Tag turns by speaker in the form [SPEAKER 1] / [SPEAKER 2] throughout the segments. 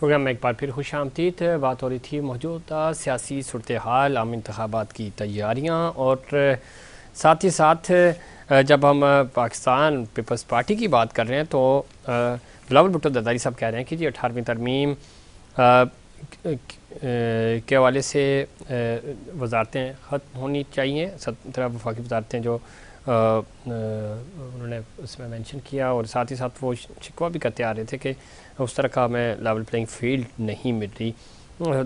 [SPEAKER 1] Programme में एक बार फिर खुश आमदीद। बात हो रही थी मौजूदा सियासी सूरत हाल, आम इंतखाबात की तैयारियाँ और साथ ही साथ जब हम पाकिस्तान पीपल्स पार्टी की बात कर रहे हैं तो बिलावल भुट्टो जरदारी साहब कह रहे हैं कि जी 18वीं तरमीम के हवाले से वजारतें ख़त्म होनी चाहिए। 17 वफाकी वजारतें जो उन्होंने उसमें मेंशन किया और साथ ही साथ वो शिकवा भी करते आ रहे थे कि उस तरह का हमें लेवल प्लेइंग फील्ड नहीं मिल रही।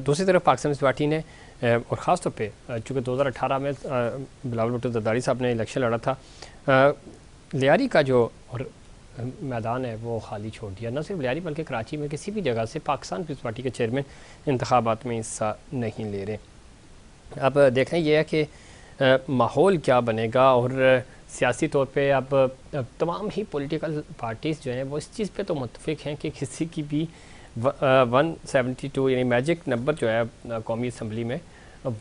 [SPEAKER 1] दूसरी तरफ पाकिस्तान पीपल्स पार्टी ने और ख़ास तौर पे चूँकि 2018 में बिलावल भुट्टो जरदारी साहब ने इलेक्शन लड़ा था, लियारी का जो और मैदान है वो खाली छोड़ दिया। न सिर्फ लियारी बल्कि कराची में किसी भी जगह से पाकिस्तान पीपल्स पार्टी के चेयरमैन इंतखाबात में हिस्सा नहीं ले रहे। अब देखना ये है कि माहौल क्या बनेगा और सियासी तौर पे अब तमाम ही पॉलिटिकल पार्टीज़ जो हैं वो इस चीज़ पे तो मुत्तफिक हैं कि किसी की भी 172 यानी मैजिक नंबर जो है कौमी असम्बली में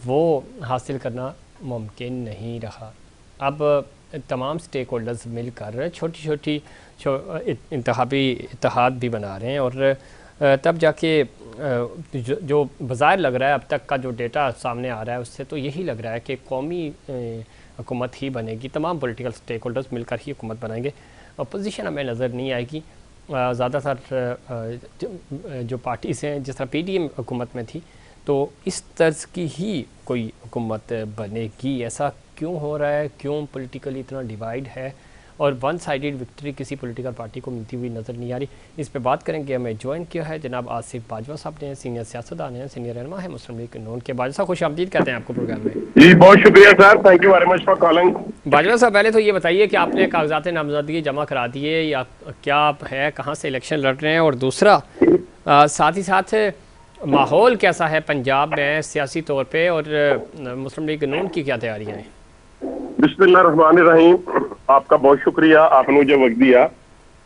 [SPEAKER 1] वो हासिल करना मुमकिन नहीं रहा। अब तमाम स्टेक होल्डर्स मिलकर छोटी छोटी इंतखाबी इत्तेहाद भी बना रहे हैं और तब जाके जो बाज़ाहिर लग रहा है, अब तक का जो डेटा सामने आ रहा है उससे तो यही लग रहा है कि कौमी हुकूमत ही बनेगी। तमाम पॉलिटिकल स्टेक होल्डर्स मिलकर ही हुकूमत बनाएंगे। अपोजिशन हमें नज़र नहीं आएगी। ज़्यादातर जो पार्टीज़ हैं, जिस तरह PDM हुकूमत में थी, तो इस तर्ज की ही कोई हुकूमत बनेगी। ऐसा क्यों हो रहा है? क्यों पॉलिटिकली इतना डिवाइड है और वन साइडेड विक्ट्री किसी पॉलिटिकल पार्टी को मिलती हुई नज़र नहीं आ रही? इस पे बात करेंगे। हमें ज्वाइन किया है जनाब आसिफ बाजवा साहब ने, सीनियर सियासतदान हैं, सीनियर रहनुमा है मुस्लिम लीग नून के। बाजवा साहब खुश आमदीद कहते हैं आपको प्रोग्राम में।
[SPEAKER 2] जी बहुत शुक्रिया sir, thank you very much for calling.
[SPEAKER 1] Bajwa साहब पहले तो ये बताइए कि आपने कागजात नामजदगी जमा करा दिए या क्या है, कहाँ से इलेक्शन लड़ रहे हैं, और दूसरा साथ ही साथ माहौल कैसा है पंजाब में सियासी तौर पे और मुस्लिम लीग नून की क्या तैयारियाँ हैं?
[SPEAKER 2] बिस्मिल्लाहिर्रहमानिर्रहीम, आपका बहुत शुक्रिया, आपने मुझे वक्त दिया।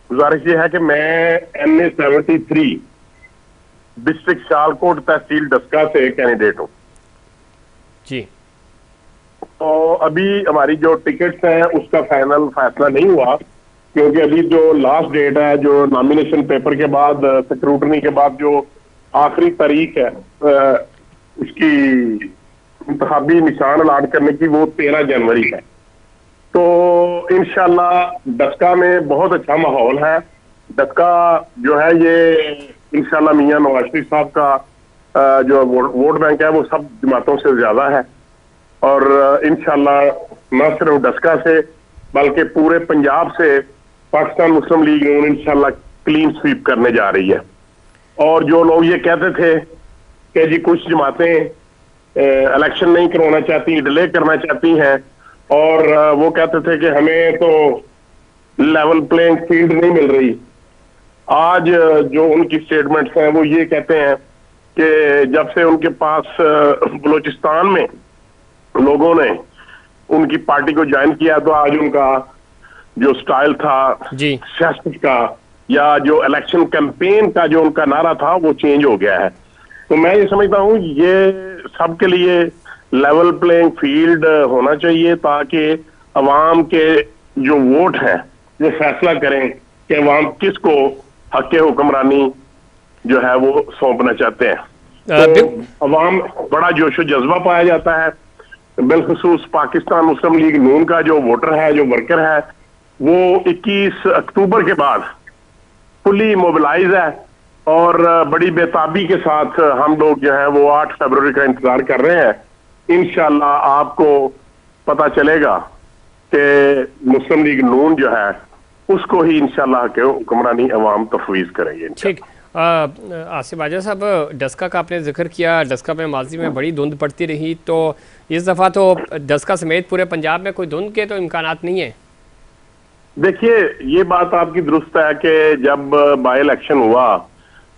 [SPEAKER 2] गुजारिश ये है कि मैं NA 73 डिस्ट्रिक्ट सियालकोट तहसील डस्का से कैंडिडेट हूँ
[SPEAKER 1] जी।
[SPEAKER 2] तो अभी हमारी जो टिकट्स हैं उसका फाइनल फैसला नहीं हुआ, क्योंकि अभी जो लास्ट डेट है, जो नॉमिनेशन पेपर के बाद स्क्रूटनी के बाद जो आखिरी तारीख है उसकी इंतखाबी निशान अलाट करने की, वो 13 जनवरी है। तो इंशाल्लाह डस्का में बहुत अच्छा माहौल है। डस्का जो है ये इंशाल्लाह मियां नवाज शरीफ साहब का जो वोट बैंक है वो सब जमातों से ज्यादा है और इंशाल्लाह न सिर्फ डस्का से बल्कि पूरे पंजाब से पाकिस्तान मुस्लिम लीग नून इंशाल्लाह क्लीन स्वीप करने जा रही है। और जो लोग ये कहते थे कि जी कुछ जमातें इलेक्शन नहीं करवाना चाहती, डिले करना चाहती हैं, और वो कहते थे कि हमें तो लेवल प्लेइंग फील्ड नहीं मिल रही, आज जो उनकी स्टेटमेंट्स हैं वो ये कहते हैं कि जब से उनके पास बलूचिस्तान में लोगों ने उनकी पार्टी को ज्वाइन किया तो आज उनका जो स्टाइल था सियासत का या जो इलेक्शन कैंपेन का जो उनका नारा था वो चेंज हो गया है। तो मैं ये समझता हूँ ये सबके लिए लेवल प्लेइंग फील्ड होना चाहिए ताकि अवाम के जो वोट है वो फैसला करें कि अवाम किसको हक हुक्मरानी जो है वो सौंपना चाहते हैं। तो अवाम बड़ा जोशो जज्बा पाया जाता है। बिलखुसूस पाकिस्तान मुस्लिम लीग नून का जो वोटर है, जो वर्कर है, वो 21 अक्टूबर के बाद फुली मोबिलाइज है और बड़ी बेताबी के साथ हम लोग जो है वो 8 फरवरी का इंतजार कर रहे हैं। इंशाल्लाह आपको पता चलेगा कि मुस्लिम लीग नून जो है उसको ही इंशाल्लाह के हुक्मरानी अवाम तफवीज करेंगे।
[SPEAKER 1] ठीक। आसिफ बाजवा साहब, डस्का का आपने जिक्र किया, डस्का में माजी में बड़ी धुंध पड़ती रही, तो इस दफ़ा तो डस्का समेत पूरे पंजाब में कोई धुंध के तो इम्कानात नहीं है।
[SPEAKER 2] देखिए ये बात आपकी दुरुस्त है कि जब बाई इलेक्शन हुआ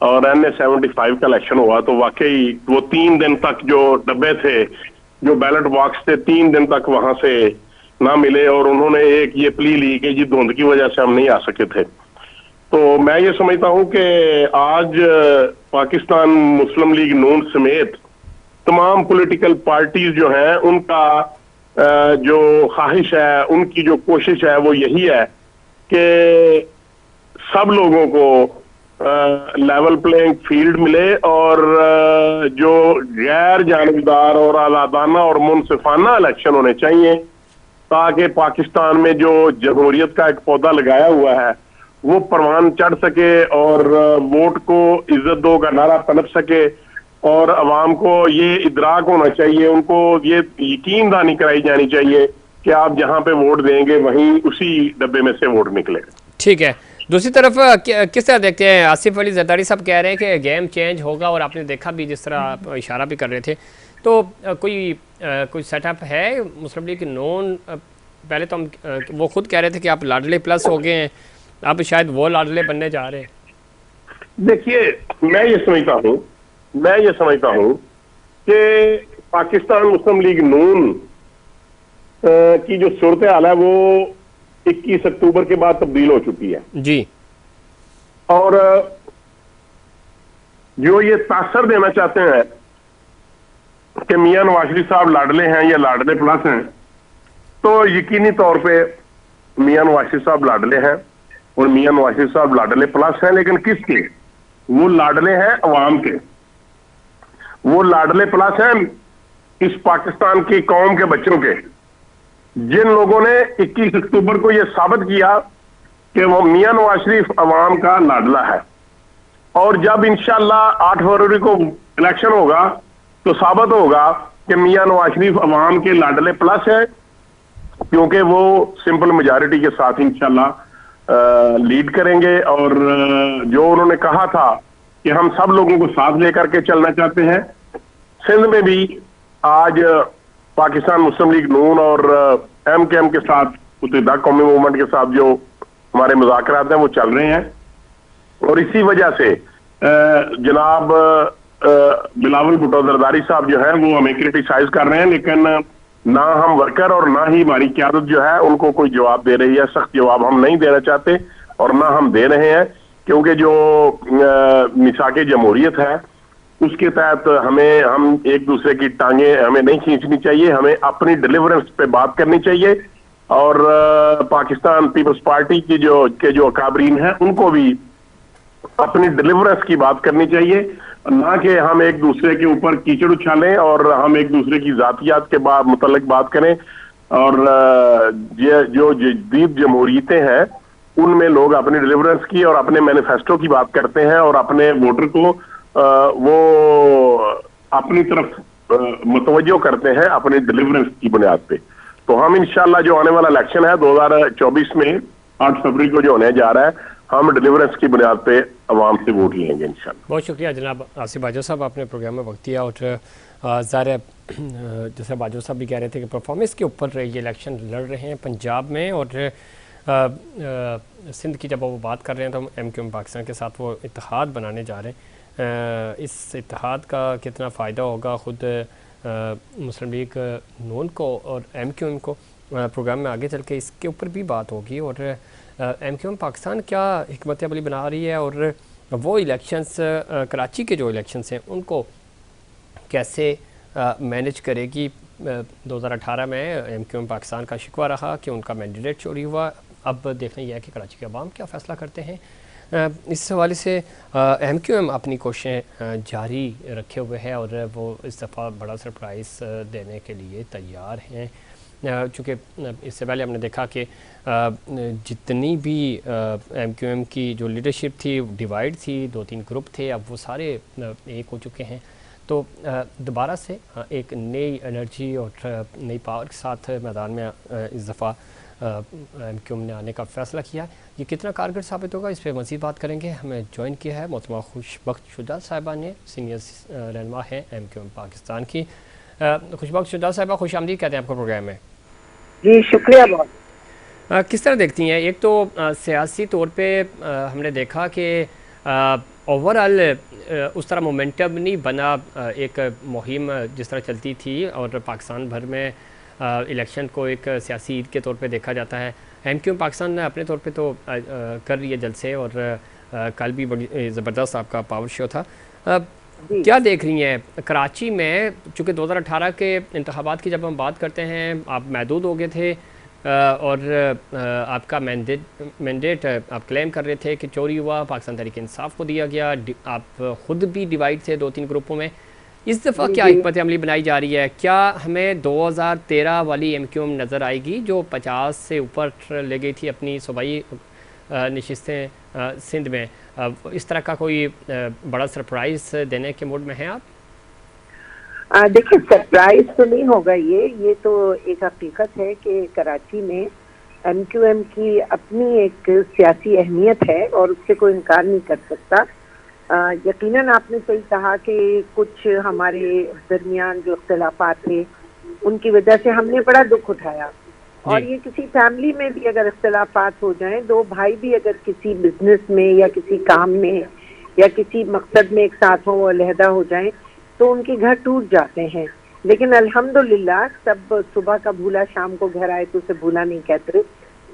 [SPEAKER 2] और NA 75 का इलेक्शन हुआ तो वाकई वो 3 दिन तक जो डब्बे थे, जो बैलेट बॉक्स थे, 3 दिन तक वहां से ना मिले और उन्होंने एक ये प्ली ली कि जी धुंध की वजह से हम नहीं आ सके थे। तो मैं ये समझता हूं कि आज पाकिस्तान मुस्लिम लीग नून समेत तमाम पॉलिटिकल पार्टीज जो हैं उनका जो ख्वाहिश है, उनकी जो कोशिश है वो यही है कि सब लोगों को लेवल प्लेइंग फील्ड मिले और जो गैर जानिबदार और आज़ादाना और मुनसिफाना इलेक्शन होने चाहिए, ताकि पाकिस्तान में जो जमहूरियत का एक पौधा लगाया हुआ है वो परवान चढ़ सके और वोट को इज्जत दो का नारा पनप सके और अवाम को ये इदराक होना चाहिए, उनको ये यकीन दानी कराई जानी चाहिए कि आप जहां पे वोट देंगे वहीं उसी डब्बे में से वोट निकले।
[SPEAKER 1] ठीक है। दूसरी तरफ किस तरह देखते हैं, आसिफ अली जरदारी साहब कह रहे हैं कि गेम चेंज होगा और आपने देखा भी जिस तरह आप इशारा भी कर रहे थे, तो कोई सेटअप है मुस्लिम लीग नॉन, पहले तो हम वो खुद कह रहे थे कि आप लाडले प्लस हो गए हैं, अब शायद वो लाडले बनने जा रहे हैं।
[SPEAKER 2] देखिए, मैं ये समझता हूं कि पाकिस्तान मुस्लिम लीग नून की जो सूरत हाल है वो 21 अक्टूबर के बाद तब्दील हो चुकी है
[SPEAKER 1] जी,
[SPEAKER 2] और जो ये तासर देना चाहते हैं कि मियां नवाज शरीफ साहब लाडले हैं या लाडले प्लस हैं, तो यकीनी तौर पे मियां नवाज शरीफ साहब लाडले हैं और मियां नवाज शरीफ साहब लाडले प्लस हैं, लेकिन किसके? वो लाडले हैं अवाम के, वो लाडले प्लस हैं इस पाकिस्तान की कौम के बच्चों के, जिन लोगों ने 21 अक्टूबर को यह साबित किया कि वो मियां नवाज शरीफ अवाम का लाडला है। और जब इंशाअल्लाह 8 फरवरी को इलेक्शन होगा तो साबित होगा कि मियां नवाज शरीफ अवाम के लाडले प्लस है, क्योंकि वो सिंपल मेजॉरिटी के साथ इंशाअल्लाह लीड करेंगे। और जो उन्होंने कहा था कि हम सब लोगों को साथ लेकर के चलना चाहते हैं, सिंध में भी आज पाकिस्तान मुस्लिम लीग नून और MKM के साथ, मुत्तहिदा कौमी मूवमेंट के साथ जो हमारे मुज़ाकरात हैं वो चल रहे हैं। और इसी वजह से जनाब बिलावल भुट्टो जरदारी साहब जो है वो हमें क्रिटिसाइज कर रहे हैं, लेकिन ना हम वर्कर और ना ही हमारी क़यादत जो है उनको कोई जवाब दे रही है। सख्त जवाब हम नहीं देना चाहते और ना हम दे रहे हैं, क्योंकि जो मिसाक़े जमहूरियत है उसके तहत हम एक दूसरे की टांगे हमें नहीं खींचनी चाहिए, हमें अपनी डिलीवरेंस पे बात करनी चाहिए। और पाकिस्तान पीपल्स पार्टी की जो अकाबरीन हैं उनको भी अपनी डिलीवरेंस की बात करनी चाहिए, ना कि हम एक दूसरे के ऊपर कीचड़ उछालें और हम एक दूसरे की जातियात के मुतल्लिक बात करें। और ये जो जदीद जमहूरियतें हैं उनमें लोग अपनी डिलीवरेंस की और अपने मैनिफेस्टो की बात करते हैं और अपने वोटर को वो अपनी तरफ मुतवज्जो करते हैं अपनी डिलीवरेंस की बुनियाद पे। तो हम इंशाल्लाह जो आने वाला इलेक्शन है 2024 में 8 फरवरी को जो होने जा रहा है, हम डिलीवरेंस की बुनियाद पे अवाम से वोट लेंगे इंशाल्लाह।
[SPEAKER 1] बहुत शुक्रिया जनाब आसिफ बाजवा साहब, आपने प्रोग्राम में वक्त दिया। और ज़ाहिर जैसे बाजवा साहब भी कह रहे थे कि परफॉर्मेंस के ऊपर ये इलेक्शन लड़ रहे हैं पंजाब में, और सिंध की जब वो बात कर रहे हैं तो MKM पाकिस्तान के साथ वो इत्तेहाद बनाने जा रहे हैं। इस इत्तेहाद का कितना फ़ायदा होगा ख़ुद मुस्लिम लीग नून को और MKM को, प्रोग्राम में आगे चल के इसके ऊपर भी बात होगी। और MKM पाकिस्तान क्या हिकमत अमली बना रही है और वो इलेक्शंस कराची के जो इलेक्शंस हैं उनको कैसे मैनेज करेगी। 2018 में MKM पाकिस्तान का शिकवा रहा कि उनका मैंडेट चोरी हुआ, अब देखना यह है कि कराची के अवाम क्या फ़ैसला करते हैं। इस हवाले से MKM अपनी कोशिशें जारी रखे हुए है और वो इस दफ़ा बड़ा सरप्राइज़ देने के लिए तैयार हैं। चूँकि इससे पहले हमने देखा कि जितनी भी MKM की जो लीडरशिप थी डिवाइड थी, 2-3 ग्रुप थे, अब वो सारे एक हो चुके हैं। तो दोबारा से एक नई एनर्जी और नई पावर के साथ मैदान में इस दफ़ा MKM ने आने का फ़ैसला किया। ये कितना कारगर साबित होगा इस पर मज़ीद बात करेंगे। हमें ज्वाइन किया है मोहतरमा खुशबख्त शुजा साहिबा ने, सीनियर रहनुमा है MKM पाकिस्तान की। खुशबख्त शुजा साहिबा, खुश आमदीद कहते हैं आपको प्रोग्राम में।
[SPEAKER 3] जी शुक्रिया बहुत।
[SPEAKER 1] किस तरह देखती हैं, एक तो सियासी तौर पे हमने देखा कि ओवरऑल उस तरह मोमेंटम नहीं बना, एक मुहिम जिस तरह चलती थी और पाकिस्तान भर में इलेक्शन को एक सियासी ईद के तौर पे देखा जाता है। MKM पाकिस्तान ने अपने तौर पे तो कर रही है जलसे, और कल भी बड़ी ज़बरदस्त आपका पावर शो था। क्या देख रही हैं कराची में, चूँकि 2018 के इंतखाबात की जब हम बात करते हैं आप महदूद हो गए थे, और आपका मैंडेट आप क्लेम कर रहे थे कि चोरी हुआ, पाकिस्तान तहरीक इंसाफ को दिया गया, आप खुद भी डिवाइड थे 2-3 ग्रुपों में। इस दफ़ा क्या
[SPEAKER 3] जी
[SPEAKER 1] हिकमत अमली बनाई जा रही है? क्या हमें 2013 वाली MQM नज़र आएगी जो 50 से ऊपर ले गई थी अपनी सूबाई नशिस्तें सिंध में? इस तरह का कोई बड़ा सरप्राइज़ देने के मूड में हैं आप?
[SPEAKER 3] देखिए, सरप्राइज तो नहीं होगा ये तो एक हकीकत है कि कराची में MQM की अपनी एक सियासी अहमियत है और उससे कोई इनकार नहीं कर सकता। यकीनन आपने सही कहा कि कुछ हमारे दरमियान जो इख्तिलाफात थे उनकी वजह से हमने बड़ा दुख उठाया, और ये किसी फैमिली में भी अगर इख्तिलाफात हो जाएं, दो भाई भी अगर किसी बिजनेस में या किसी काम में या किसी मकसद में एक साथ हो, अलहदा हो जाएं, तो उनके घर टूट जाते हैं। लेकिन अल्हम्दुलिल्लाह सब सुबह का भूला शाम को घर आए तो उसे भूला नहीं कहते,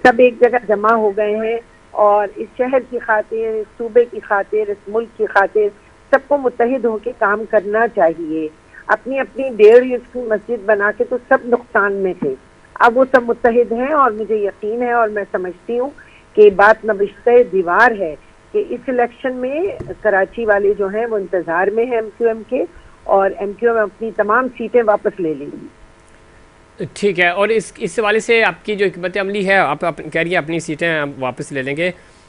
[SPEAKER 3] सब एक जगह जमा हो गए हैं और इस शहर की खातिर, इस सूबे की खातिर, इस मुल्क की खातिर सबको मुत्तहिद होकर काम करना चाहिए। अपनी अपनी 1.5 इंच की मस्जिद बना के तो सब नुकसान में थे, अब वो सब मुत्तहिद हैं और मुझे यकीन है और मैं समझती हूँ कि बात नबिश्ते दीवार है कि इस इलेक्शन में कराची वाले जो हैं वो इंतजार में है MQM के, और MQM अपनी तमाम सीटें वापस ले लेंगी।
[SPEAKER 1] ठीक है, और इस हवाले से आपकी जो हिकमत अमली है, आप कह रही है अपनी सीटें वापस ले लेंगे,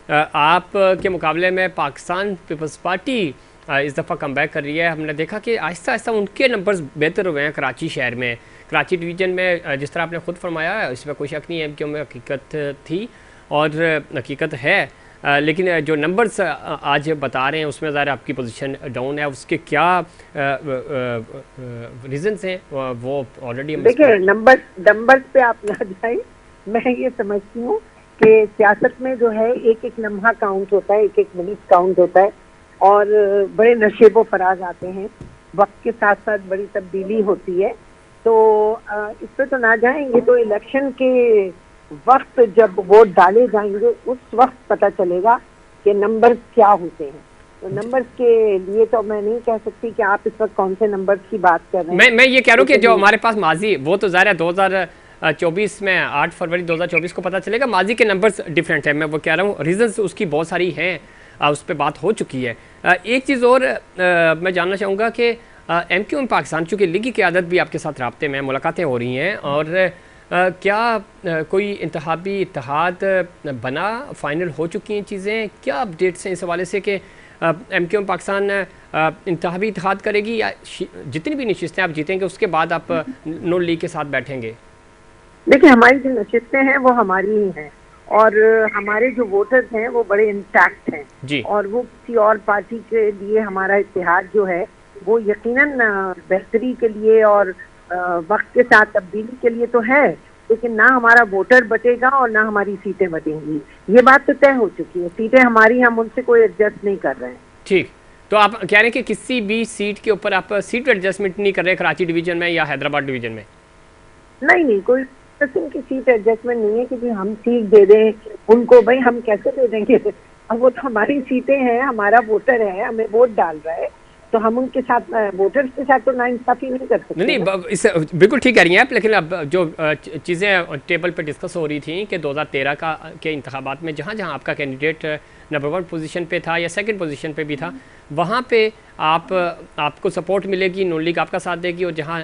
[SPEAKER 1] आप के मुकाबले में पाकिस्तान पीपल्स पार्टी इस दफ़ा कम बैक कर रही है। हमने देखा कि आहिस्ता आहिस्ता उनके नंबर्स बेहतर हुए हैं कराची शहर में, कराची डिवीज़न में। जिस तरह आपने ख़ुद फरमाया है इसमें कोई शक नहीं है MQM में हकीकत थी और हकीकत है, लेकिन जो नंबर्स आज बता रहे हैं उसमें ज़रा आपकी पोजीशन डाउन है। उसके क्या रीजंस हैं वो ऑलरेडी
[SPEAKER 3] देखिए, नंबर्स पे आप ना जाएं। मैं ये समझती हूँ कि सियासत में जो है एक एक लम्हा काउंट होता है, एक एक मिनट काउंट होता है, और बड़े नशेबो फराज आते हैं, वक्त के साथ साथ बड़ी तब्दीली होती है। तो इस पे तो ना जाएंगे, तो इलेक्शन के वक्त जब वोट डाले जाएंगे उस वक्त पता चलेगा कि नंबर्स क्या होते हैं। तो नंबर्स के लिए तो मैं नहीं कह सकती कि आप इस वक्त कौन से नंबर्स की बात कर रहे हैं।
[SPEAKER 1] मैं ये कह रहा हूँ कि जो हमारे पास माजी वो तो ज़ाहिर है 2024 में 8 फरवरी 2024 को पता चलेगा, माजी के नंबर्स डिफरेंट है। मैं वो कह रहा हूँ रीजंस उसकी बहुत सारी हैं, उस पर बात हो चुकी है। एक चीज़ और मैं जानना चाहूँगा कि MQM पाकिस्तान, चूँकि लीग की क़यादत भी आपके साथ राब्ते में मुलाकातें हो रही हैं, और क्या कोई इंतखाबी इत्तेहाद बना, फाइनल हो चुकी हैं चीज़ें? क्या अपडेट्स हैं इस हवाले से कि MQM पाकिस्तान इंतखाबी इत्तेहाद करेगी, या जितनी भी नशिस्तें आप जीतेंगे उसके बाद आप नून लीग के साथ बैठेंगे?
[SPEAKER 3] देखिए, हमारी जो नशिस्तें हैं वो हमारी ही हैं, और हमारे जो वोटर्स हैं वो बड़े इंटैक्ट हैं
[SPEAKER 1] जी,
[SPEAKER 3] और वो किसी और पार्टी के लिए हमारा इत्तेहाद जो है वो यकीनन बेहतरी के लिए और वक्त के साथ तब्दीली के लिए तो है, लेकिन ना हमारा वोटर बचेगा और ना हमारी सीटें बचेंगी। ये बात तो तय हो चुकी है, सीटें हमारी, हम उनसे कोई एडजस्ट नहीं कर रहे हैं।
[SPEAKER 1] ठीक, तो आप कह रहे हैं कि किसी भी सीट के ऊपर आप सीट एडजस्टमेंट नहीं कर रहे कराची डिवीजन में या हैदराबाद डिवीजन में?
[SPEAKER 3] नहीं, कोई किस्म की सीट एडजस्टमेंट नहीं है कि जी हम सीट दे दें उनको। भाई हम कैसे दे देंगे? अब वो तो हमारी सीटें हैं, हमारा वोटर है, हमें वोट डाल रहा है, तो हम उनके साथ, वोटर्स के साथ तो नाइंसाफी नहीं कर सकते।
[SPEAKER 1] नहीं, इस बिल्कुल ठीक कह रही हैं आप, लेकिन अब जो चीज़ें टेबल पर डिस्कस हो रही थी कि 2013 के इंतखाबात में जहाँ जहाँ आपका कैंडिडेट नंबर 1 पोजीशन पे था या सेकंड पोजीशन पे भी था, वहाँ पे आपको सपोर्ट मिलेगी, नून लीग आपका साथ देगी, और जहाँ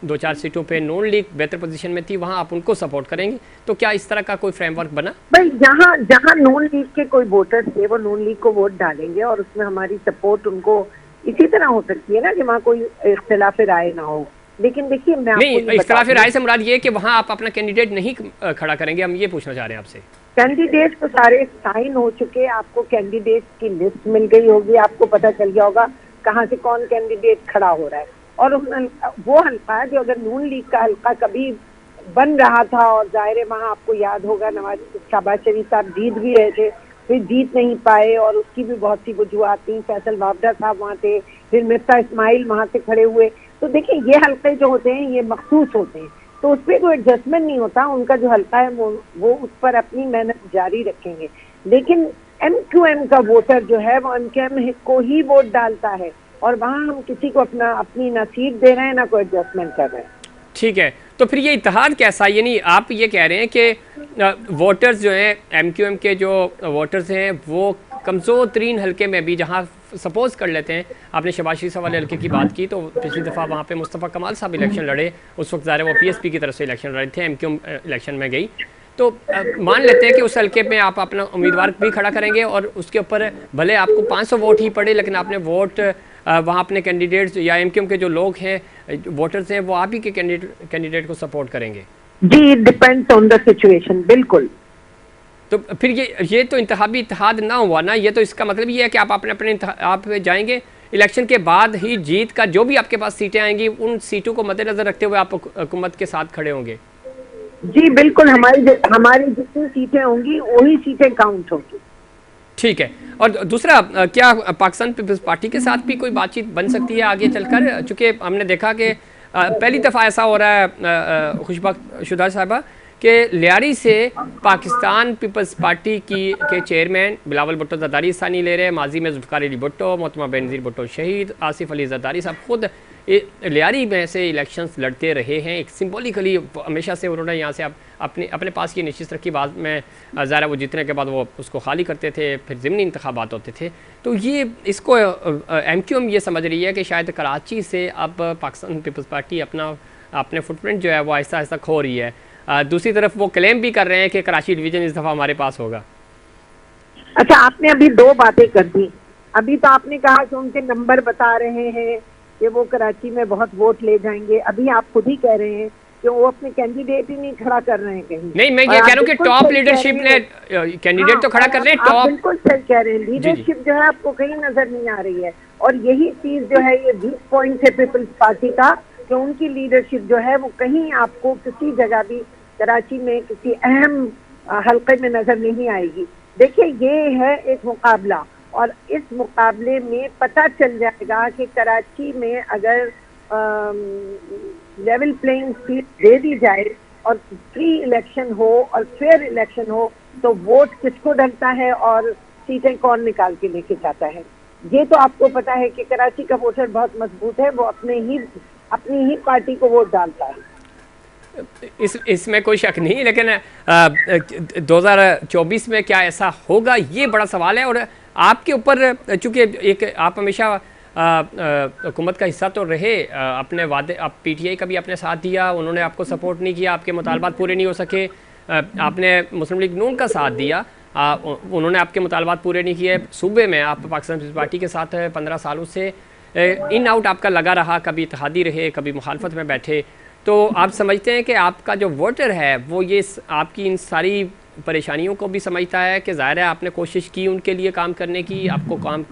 [SPEAKER 1] 2-4 सीटों पे नून लीग बेहतर पोजीशन में थी वहाँ आप उनको सपोर्ट करेंगे। तो क्या इस तरह का कोई फ्रेमवर्क बना?
[SPEAKER 3] भाई जहाँ जहाँ नून लीग के कोई वोटर्स थे वो नून लीग को वोट डालेंगे, और उसमें हमारी सपोर्ट उनको इसी तरह हो सकती है ना कि वहाँ कोई इख्तिलाफ राय ना हो। लेकिन देखिए, मैं
[SPEAKER 1] नहीं, इख्तिलाफ राय से मुराद ये है कि वहाँ आप अपना कैंडिडेट नहीं खड़ा करेंगे, हम ये पूछना चाह रहे हैं आपसे।
[SPEAKER 3] कैंडिडेट तो सारे साइन हो चुके, आपको कैंडिडेट की लिस्ट मिल गई होगी, आपको पता चल गया होगा कहाँ से कौन कैंडिडेट खड़ा हो रहा है। और वो हल्का जो अगर नून लीग का हल्का कभी बन रहा था, और जाहिर है वहाँ आपको याद होगा शहबाज शरीफ साहब जीत भी रहे थे, फिर जीत नहीं पाए और उसकी भी बहुत सी वजूहत थी। फैसल वावडा साहब वहाँ थे, फिर मिर्जा इस्माइल वहाँ से खड़े हुए। तो देखिए, ये हल्के जो होते हैं ये मखसूस होते हैं, तो उस पर कोई एडजस्टमेंट नहीं होता। उनका जो हल्का है वो उस पर अपनी मेहनत जारी रखेंगे। लेकिन MQM का वोटर जो है वो MQM को ही वोट डालता है, और वहाँ हम किसी को अपनी ना सीट दे रहे हैं ना कोई एडजस्टमेंट कर रहे हैं।
[SPEAKER 1] ठीक है, तो फिर ये इत्तेहाद कैसा, यानी आप ये कह रहे हैं कि वोटर्स जो हैं MQM के जो वोटर्स हैं वो कमज़ोर तरीन हल्के में भी, जहाँ सपोज कर लेते हैं आपने शहबाज शरीफ वाले हल्के की बात की, तो पिछली दफ़ा वहाँ पे मुस्तफ़ा कमाल साहब इलेक्शन लड़े, उस वक्त ज़ाहिर वो PSP की तरफ से इलेक्शन लड़े थे, MQM इलेक्शन में गई, तो मान लेते हैं कि उस हल्के में आप अपना उम्मीदवार भी खड़ा करेंगे और उसके ऊपर भले आपको 500 वोट ही पड़े, लेकिन आपने वोट वहाँ अपने कैंडिडेट्स या MQM के जो लोग हैं, वोटर्स हैं, वो आप ही के कैंडिडेट को सपोर्ट करेंगे।
[SPEAKER 3] जी, डिपेंड्स ऑन द सिचुएशन, बिल्कुल।
[SPEAKER 1] तो फिर ये तो इंतहाबी इत्तेहाद ना हुआ ना, ये तो इसका मतलब ये है कि आप अपने आप जाएंगे इलेक्शन के बाद ही जीत का जो भी आपके पास सीटें आएंगी उन सीटों को मद्देनजर रखते हुए आप हुकूमत के साथ खड़े होंगे।
[SPEAKER 3] जी बिल्कुल, हमारी जितनी सीटें होंगी वही सीटें काउंट होंगी।
[SPEAKER 1] ठीक है, और दूसरा क्या पाकिस्तान पीपल्स पार्टी के साथ भी कोई बातचीत बन सकती है आगे चलकर, चूँकि हमने देखा कि पहली दफ़ा ऐसा हो रहा है खुशबख्श शुदा साहबा कि लियारी से पाकिस्तान पीपल्स पार्टी के चेयरमैन बिलावल भुट्टो ज़रदारी हिस्सा नहीं ले रहे। माजी में जुल्फ़िकार अली भुट्टो, मोहतरमा बेनज़ीर भुट्टो शहीद, आसिफ अली ज़रदारी साहब खुद लियारी में से इलेक्शंस लड़ते रहे हैं। एक सिंबॉलिकली हमेशा से उन्होंने यहाँ से अपने पास ये निश्चित रखी, बाद में ज़ाहिर वो जीतने के बाद वो उसको खाली करते थे, फिर ज़िमनी इंतखाबात होते थे। तो ये इसको MQM ये समझ रही है कि शायद कराची से अब पाकिस्तान पीपल्स पार्टी अपने फुटप्रिंट जो है वो आहिस्ता आहिस्ता खो रही है। दूसरी तरफ वो क्लेम भी कर रहे हैं कि कराची डिवीज़न इस दफ़ा हमारे पास होगा।
[SPEAKER 3] अच्छा, आपने अभी दो बातें कर दी। अभी तो आपने कहा कि उनके नंबर बता रहे हैं कि वो कराची में बहुत वोट ले जाएंगे। अभी आप खुद ही कह रहे हैं कि वो अपने कैंडिडेट ही नहीं खड़ा कर रहे हैं कहीं।
[SPEAKER 1] नहीं, मैं ये कह रहा हूँ कि टॉप लीडरशिप ने कैंडिडेट तो खड़ा कर रहे हैं, टॉप
[SPEAKER 3] बिल्कुल सही कह रहे हैं। लीडरशिप जो है आपको कहीं नजर नहीं आ रही है, और यही चीज जो है ये वीक पॉइंट है पीपल्स पार्टी का, कि उनकी लीडरशिप जो है वो कहीं आपको किसी जगह भी कराची में किसी अहम हल्के में नजर नहीं आएगी। देखिए, ये है एक मुकाबला, और इस मुकाबले में पता चल जाएगा कि कराची में अगर लेवल प्लेइंग फील्ड दे दी जाए और फ्री इलेक्शन हो और फेयर इलेक्शन हो तो वोट किसको डलता है और सीटें कौन निकाल के लेके जाता है। ये तो आपको पता है कि कराची का वोटर बहुत मजबूत है, वो अपनी ही पार्टी को वोट डालता है।
[SPEAKER 1] इसमें कोई शक नहीं, लेकिन 2024 में क्या ऐसा होगा ये बड़ा सवाल है। और आपके ऊपर चूँकि एक आप हमेशा हुकूमत का हिस्सा तो रहे, अपने वादे, आप PTI का भी आपने साथ दिया, उन्होंने आपको सपोर्ट नहीं किया, आपके मुतालबात पूरे नहीं हो सके। आपने मुस्लिम लीग नून का साथ दिया, उन्होंने आपके मुतालबात पूरे नहीं किए। सूबे में आप पाकिस्तान पीपल्स पार्टी के साथ 15 सालों से इन आउट आपका लगा रहा, कभी इत्तेहादी रहे, कभी मुखालफत में बैठे। तो आप समझते हैं कि आपका जो वोटर है वो ये आपकी इन सारी परेशानियों को भी समझता है कि ज़ाहिर है आपने कोशिश की उनके लिए काम करने की, आपको काम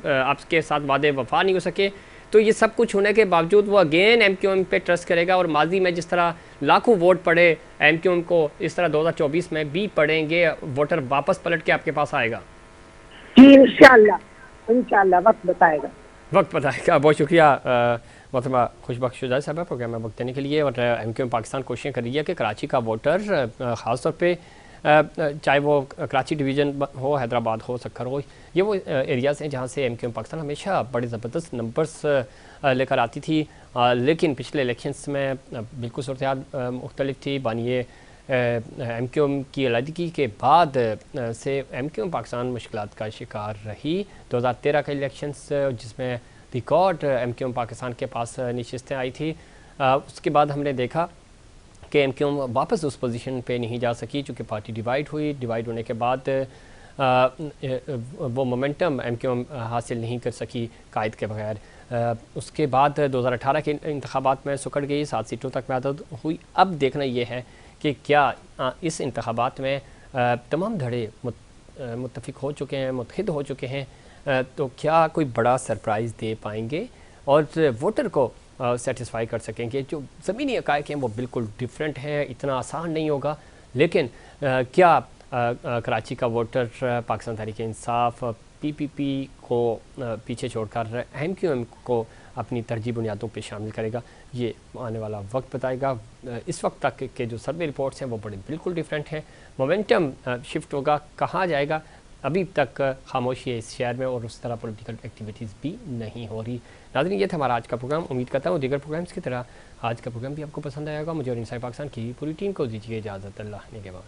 [SPEAKER 1] आपके साथ वादे वफा नहीं हो सके, तो ये सब कुछ होने के बावजूद वो अगेन MQM पे ट्रस्ट करेगा। और माजी में जिस तरह लाखों वोट पड़े MQM को, इस तरह 2024 में भी पड़ेंगे, वोटर वापस पलट के आपके पास आएगा।
[SPEAKER 3] जी इंशाल्लाह वक्त बताएगा।
[SPEAKER 1] बहुत शुक्रिया मोहतरमा खुशबख्श शुदा साहब प्रोग्राम में वक्त देने के लिए। और MQM पाकिस्तान कोशिशें कर रही है कि कराची का वोटर ख़ास तौर पे चाहे वो कराची डिवीज़न हो, हैदराबाद हो, सक्खर हो, ये वो एरियाज़ हैं जहाँ से MQM पाकिस्तान हमेशा बड़े ज़बरदस्त नंबर्स लेकर आती थी। लेकिन पिछले इलेक्शंस में बिल्कुल सूरत हाल मुख्तलिफ थी। बानिए MQM की अलहदगी के बाद से MQM पाकिस्तान मुश्किलात का शिकार रही। 2013 का इलेक्शंस जिसमें रिकॉर्ड MQM पाकिस्तान के पास नशिस्तें आई थी, उसके बाद हमने देखा कि MQM वापस उस पोजीशन पे नहीं जा सकी, चूँकि पार्टी डिवाइड हुई। डिवाइड होने के बाद वो मोमेंटम MQM हासिल नहीं कर सकी कायद के बगैर। उसके बाद 2018 के इंतखाबात में सुकड़ गई, 7 सीटों तक महदूद हुई। अब देखना ये है कि क्या इस इंतखाबात में तमाम धड़े मुत्तफिक हो चुके हैं, मुत्तहिद हो चुके हैं, तो क्या कोई बड़ा सरप्राइज़ दे पाएंगे और वोटर को सेटिस्फाई कर सकेंगे। जो ज़मीनी हक़ाइक़ हैं वो बिल्कुल डिफरेंट हैं, इतना आसान नहीं होगा। लेकिन क्या कराची का वोटर पाकिस्तान तहरीक इंसाफ PPP को पीछे छोड़कर MQM को अपनी तरजीह बुनियादों पे शामिल करेगा, ये आने वाला वक्त बताएगा। इस वक्त तक के जो सर्वे रिपोर्ट्स हैं वो बड़े बिल्कुल डिफरेंट हैं। मोमेंटम शिफ्ट होगा, कहाँ जाएगा अभी तक खामोशी है इस शहर में और उस तरह पॉलिटिकल एक्टिविटीज़ भी नहीं हो रही। नाज़रीन, ये था हमारा आज का प्रोग्राम। उम्मीद करता हूँ दीगर प्रोग्राम्स की तरह आज का प्रोग्राम भी आपको पसंद आएगा। मुझे और इनसाइड पाकिस्तान की पूरी टीम को दीजिए इजाज़त। अल्लाह निगहबान।